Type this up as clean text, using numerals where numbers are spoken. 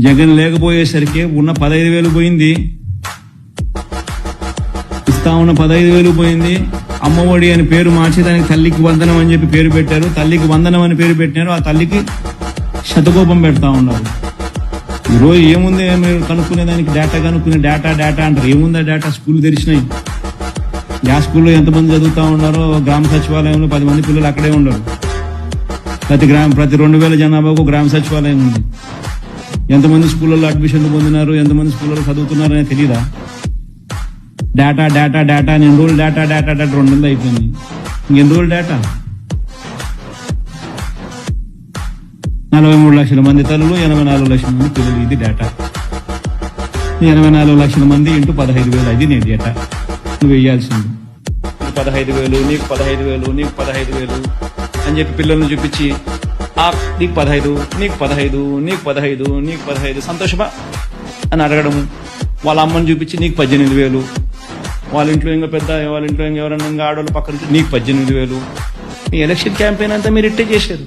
జగన్ లేకపోయేసరికి ఉన్న 15,000 పోయింది, ఇస్తా ఉన్న 15,000 పోయింది. అమ్మఒడి అని పేరు మార్చి దానికి తల్లికి వందనం అని చెప్పి పేరు పెట్టారు. తల్లికి వందనం అని పేరు పెట్టినారు. ఆ తల్లికి శతకోపం పెడతా ఉన్నారు. ఈరోజు ఏముంది మీరు కనుక్కునే దానికి డేటా కనుక్కునే డేటా అంటారు. ఏముందా డేటా? స్కూల్ తెరిచినాయి. ఆ స్కూల్లో ఎంతమంది చదువుతా ఉన్నారో గ్రామ సచివాలయంలో 10 మంది పిల్లలు అక్కడే ఉండరు. ప్రతి 2,000 జనాభాకు గ్రామ సచివాలయం ఉంది. ఎంతమంది స్కూళ్ళలో అడ్మిషన్లు పొందినారు, ఎంతమంది స్కూళ్ళలో చదువుతున్నారు అనేది తెలీదా? డేటా ఎన్ని రోజులు డేటా 2 నెలలు అయిపోయింది. ఇంకెన్ని రోజులు డేటా? 43 లక్షల మంది తల్లులు, 84 లక్షల మంది పిల్లలు. ఇది డేటా. 84 లక్షల మంది ఇంటూ 15,000. అది నేను డేటా. నువ్వు వేయాల్సింది 15,000, నీకు 15,000, నీకు 15,000 అని చెప్పి పిల్లల్ని చూపించి నీకు 15, నీకు 15, నీకు 15, నీకు 15 సంతోషమా అని అడగడము. వాళ్ళ అమ్మని చూపించి నీకు 18,000, వాళ్ళ ఇంట్లో ఇంకా వాళ్ళ ఇంట్లో ఎవరన్నా ఆడవాళ్ళు పక్కన నీకు 18,000. ఈ ఎలక్షన్ క్యాంపెయిన్ అంతా మీరు ఇట్టే చేశారు.